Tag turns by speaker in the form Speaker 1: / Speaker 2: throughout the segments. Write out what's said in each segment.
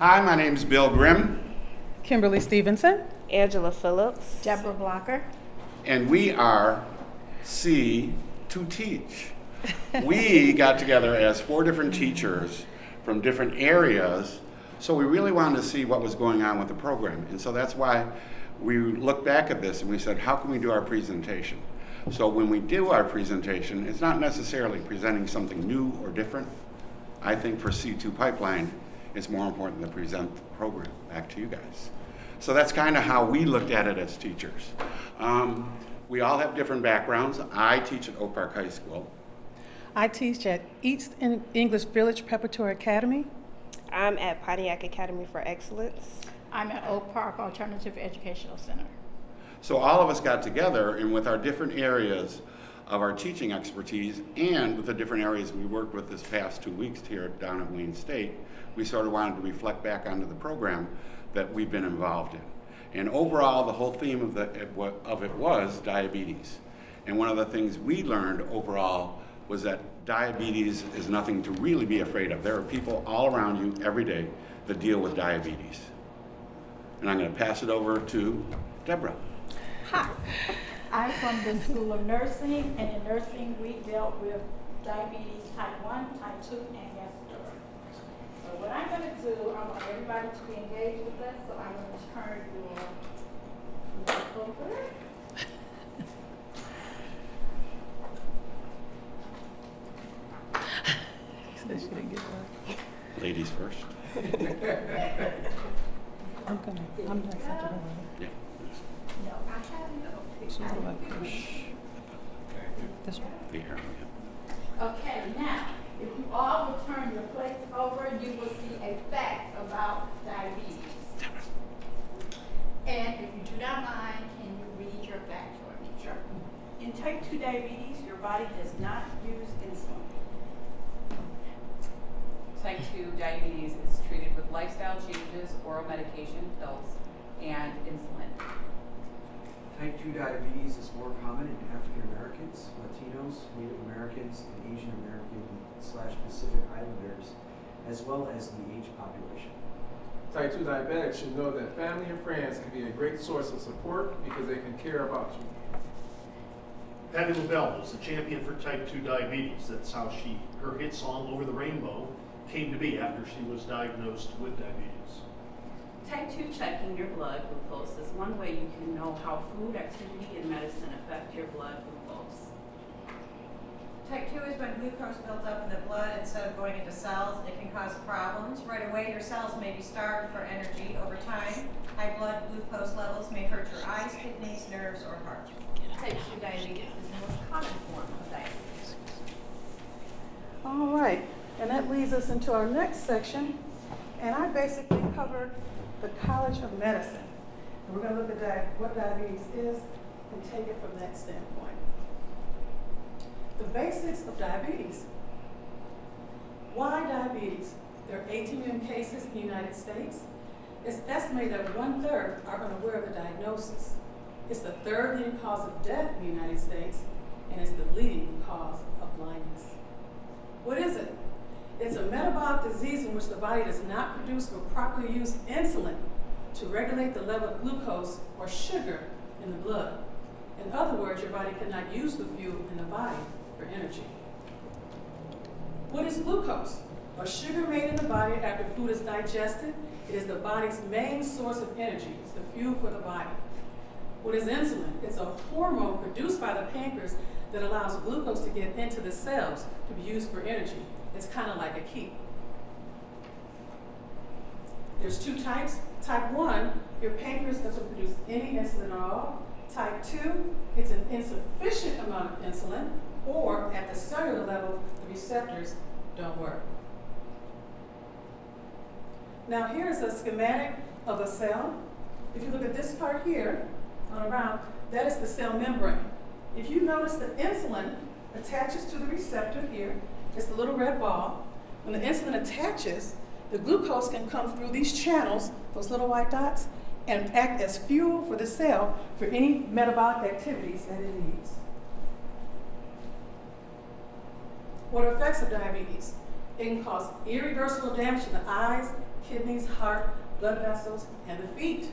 Speaker 1: Hi, my name is Bill Grimm.
Speaker 2: Kimberly Stevenson.
Speaker 3: Angela Phillips.
Speaker 4: Deborah Blocker.
Speaker 1: And we are C to Teach. We got together as 4 different teachers from different areas, so we really wanted to see what was going on with the program. And so that's why we looked back at this and we said, how can we do our presentation? So when we do our presentation, it's not necessarily presenting something new or different. I think for C2 Pipeline, it's more important to present the program back to you guys. So that's kind of how we looked at it as teachers. We all have different backgrounds. I teach at Oak Park High School.
Speaker 2: I teach at East English Village Preparatory Academy.
Speaker 3: I'm at Pontiac Academy for Excellence.
Speaker 4: I'm at Oak Park Alternative Educational Center.
Speaker 1: So all of us got together, and with our different areas of our teaching expertise and with the different areas we worked with this past 2 weeks here down at Wayne State, we sort of wanted to reflect back onto the program that we've been involved in. And overall, the whole theme of it was diabetes. And one of the things we learned overall was that diabetes is nothing to really be afraid of. There are people all around you every day that deal with diabetes. And I'm going to pass it over to Deborah.
Speaker 4: Hi, I'm from the School of Nursing, and in nursing we dealt with diabetes type 1, type 2, and yes, sir. So what I'm going to do, I want everybody to be engaged with us, so I'm going to turn your mic over.
Speaker 2: She didn't get that.
Speaker 1: Ladies first.
Speaker 2: I'm next after her.
Speaker 1: Yeah.
Speaker 4: No, I have no
Speaker 2: She's
Speaker 4: picture.
Speaker 2: like push. This one.
Speaker 1: The arrow, yeah.
Speaker 4: Okay, now, if you all will turn your plates over, you will see a fact about diabetes. And if you do not mind, can you read your fact for me?
Speaker 5: Sure. In type 2 diabetes, your body does not use insulin. Type 2 diabetes is treated with lifestyle changes, oral medication, pills, and insulin.
Speaker 6: Type 2 diabetes is more common in African Americans, Latinos, Native Americans, and Asian American/Pacific Islanders, as well as the aged population.
Speaker 7: Type 2 diabetics should know that family and friends can be a great source of support because they can care about you.
Speaker 8: Patti LaBelle was the champion for type 2 diabetes. That's how her hit song Over the Rainbow came to be after she was diagnosed with diabetes.
Speaker 5: Type 2 checking your blood glucose is one way you can know how food, activity, and medicine affect your blood glucose.
Speaker 9: Type 2 is when glucose builds up in the blood instead of going into cells. It can cause problems. Right away, your cells may be starved for energy. Over time, high blood glucose levels may hurt your eyes, kidneys, nerves, or heart.
Speaker 5: Type 2 diabetes is the most common form of diabetes.
Speaker 2: All right, and that leads us into our next section. And I basically covered the College of Medicine. And we're going to look at what diabetes is and take it from that standpoint. The basics of diabetes. Why diabetes? There are 18 million cases in the United States. It's estimated that 1/3 are unaware of the diagnosis. It's the 3rd leading cause of death in the United States, and it's the leading cause of blindness. What is it? It's a metabolic disease in which the body does not produce or properly use insulin to regulate the level of glucose or sugar in the blood. In other words, your body cannot use the fuel in the body for energy. What is glucose? Or sugar made in the body after food is digested. It is the body's main source of energy. It's the fuel for the body. What is insulin? It's a hormone produced by the pancreas that allows glucose to get into the cells to be used for energy. It's kind of like a key. There's 2 types. Type 1, your pancreas doesn't produce any insulin at all. Type 2, it's an insufficient amount of insulin, or at the cellular level, the receptors don't work. Now here's a schematic of a cell. If you look at this part here, on around, that is the cell membrane. If you notice the insulin attaches to the receptor here, it's the little red ball. When the insulin attaches, the glucose can come through these channels, those little white dots, and act as fuel for the cell for any metabolic activities that it needs. What are effects of diabetes? It can cause irreversible damage to the eyes, kidneys, heart, blood vessels, and the feet.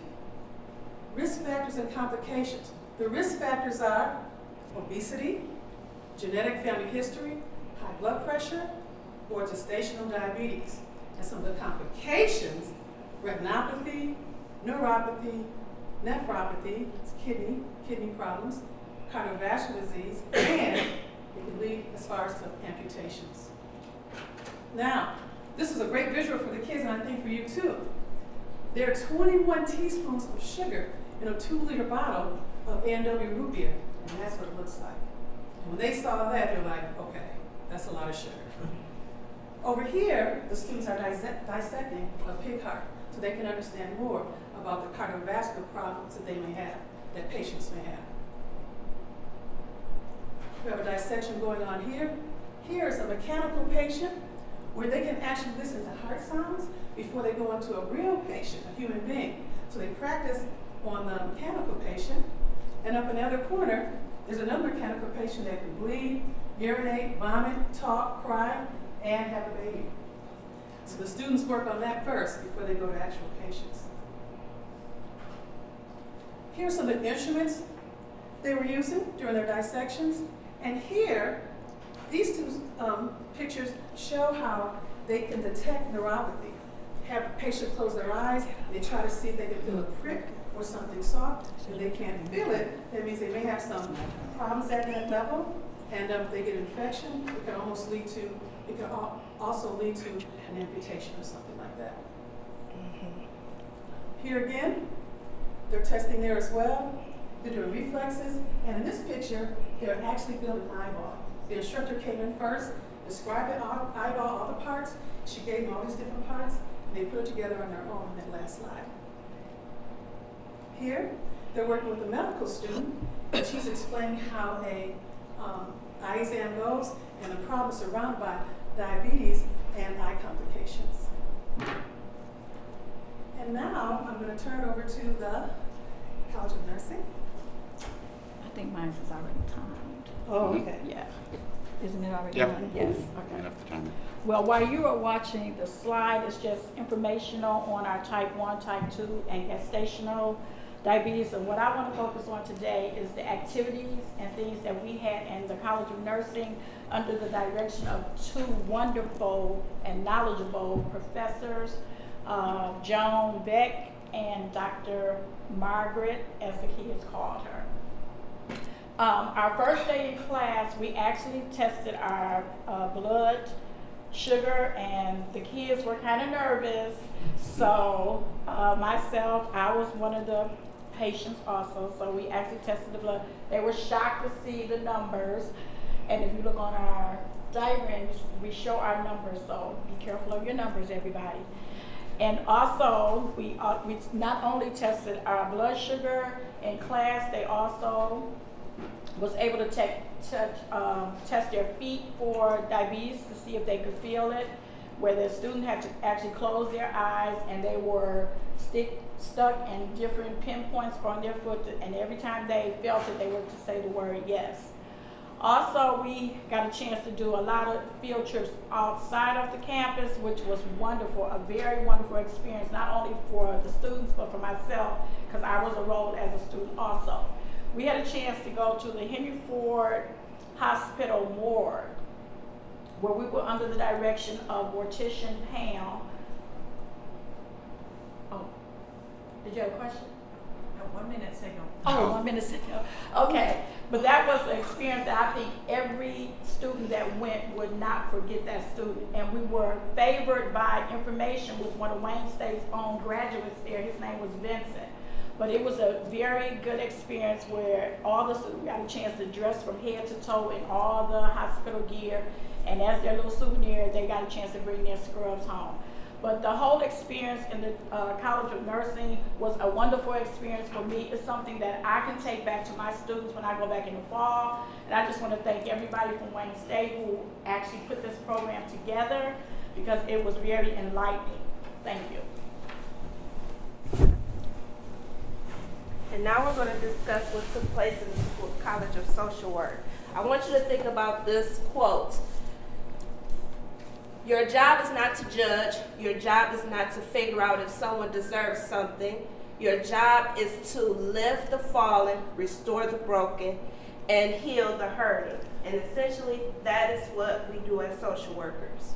Speaker 2: Risk factors and complications. The risk factors are obesity, genetic family history, high blood pressure, or gestational diabetes. And some of the complications, retinopathy, neuropathy, nephropathy, it's kidney problems, cardiovascular disease, and it can lead as far as to amputations. Now, this is a great visual for the kids, and I think for you too. There are 21 teaspoons of sugar in a 2-liter bottle of A&W root beer, and that's what it looks like. And when they saw that, they're like, okay, that's a lot of sugar. Over here, the students are dissecting a pig heart so they can understand more about the cardiovascular problems that they may have, that patients may have. We have a dissection going on here. Here is a mechanical patient where they can actually listen to heart sounds before they go into a real patient, a human being. So they practice on the mechanical patient. And up in the other corner, there's another mechanical patient that can bleed, urinate, vomit, talk, cry, and have a baby. So the students work on that first before they go to actual patients. Here's some of the instruments they were using during their dissections. And here, these two pictures show how they can detect neuropathy. Have a patient close their eyes, they try to see if they can feel a prick or something soft. If they can't feel it, that means they may have some problems at that level. And if they get an infection, it can almost lead to, it can also lead to an amputation or something like that. Here again, they're testing there as well. They're doing reflexes, and in this picture, they're actually building an eyeball. The instructor came in first, described the eyeball, all the parts. She gave them all these different parts, and they put it together on their own in that last slide. Here, they're working with a medical student, and she's explaining how a eye exam goes and the problems surrounded by diabetes and eye complications. And now, I'm going to turn it over to the College of Nursing.
Speaker 4: I think mine is already timed.
Speaker 2: Oh, okay.
Speaker 4: Yeah. Isn't it already
Speaker 1: Yep.
Speaker 4: done? Yes. Okay.
Speaker 1: Enough the time.
Speaker 4: Well, while you are watching the slide, it's just informational on our type 1, type 2, and gestational diabetes. And what I want to focus on today is the activities and things that we had in the College of Nursing under the direction of 2 wonderful and knowledgeable professors, Joan Beck and Dr. Margaret, as the kids called her. Our first day in class, we actually tested our blood sugar, and the kids were kind of nervous. So myself, I was one of the patients also, so we actually tested the blood. They were shocked to see the numbers, and if you look on our diagrams, we show our numbers, so be careful of your numbers, everybody. And also, we not only tested our blood sugar in class, they also was able to test their feet for diabetes to see if they could feel it, where the student had to actually close their eyes and they were stuck in different pinpoints on their foot, and every time they felt it, they were to say the word yes. Also, we got a chance to do a lot of field trips outside of the campus, which was wonderful, a very wonderful experience, not only for the students, but for myself, because I was enrolled as a student also. We had a chance to go to the Henry Ford Hospital morgue, where we were under the direction of mortician Pam. Oh, did you have a question?
Speaker 9: No, 1 minute signal.
Speaker 4: Oh, 1 minute signal. Okay, but that was an experience that I think every student that went would not forget that student. And we were favored by information with one of Wayne State's own graduates there. His name was Vincent. But it was a very good experience where all the students got a chance to dress from head to toe in all the hospital gear. And as their little souvenir, they got a chance to bring their scrubs home. But the whole experience in the College of Nursing was a wonderful experience for me. It's something that I can take back to my students when I go back in the fall. And I just want to thank everybody from Wayne State who actually put this program together, because it was very enlightening. Thank you.
Speaker 3: And now we're going to discuss what took place in the School College of Social Work. I want you to think about this quote. Your job is not to judge. Your job is not to figure out if someone deserves something. Your job is to lift the fallen, restore the broken, and heal the hurting. And essentially, that is what we do as social workers.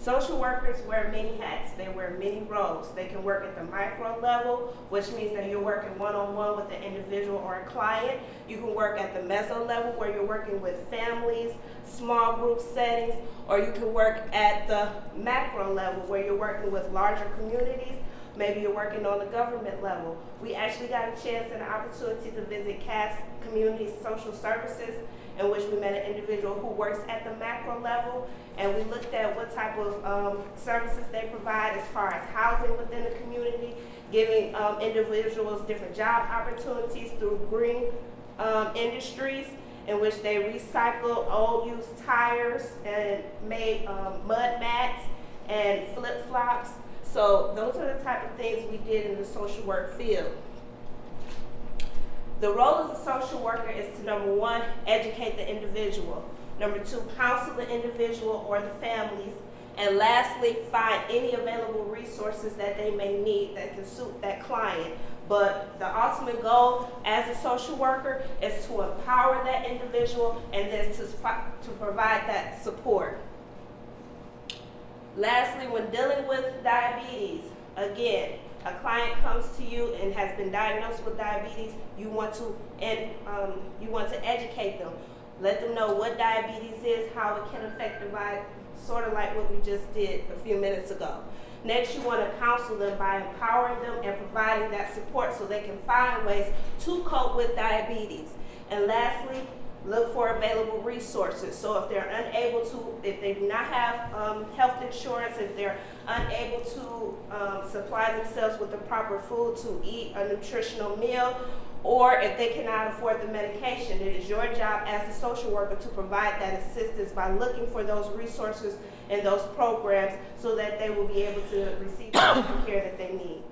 Speaker 3: Social workers wear many hats. They wear many roles. They can work at the micro level, which means that you're working one-on-one with an individual or a client. You can work at the meso level, where you're working with families, small group settings, or you can work at the macro level, where you're working with larger communities. Maybe you're working on the government level. We actually got a chance and an opportunity to visit Cass Community Social Services, in which we met an individual who works at the macro level, and we looked at what type of services they provide as far as housing within the community, giving individuals different job opportunities through green industries, in which they recycle old used tires and made mud mats and flip-flops. So those are the type of things we did in the social work field. The role of the social worker is to, number one, educate the individual. Number two, counsel the individual or the families. And lastly, find any available resources that they may need that can suit that client. But the ultimate goal as a social worker is to empower that individual and then to provide that support. Lastly, when dealing with diabetes, again, a client comes to you and has been diagnosed with diabetes, you want to educate them. Let them know what diabetes is, how it can affect the body, sort of like what we just did a few minutes ago. Next, you want to counsel them by empowering them and providing that support so they can find ways to cope with diabetes. And lastly, look for available resources. So if they're unable to, if they do not have health insurance, if they're unable to supply themselves with the proper food to eat a nutritional meal, or if they cannot afford the medication, it is your job as a social worker to provide that assistance by looking for those resources and those programs so that they will be able to receive the care that they need.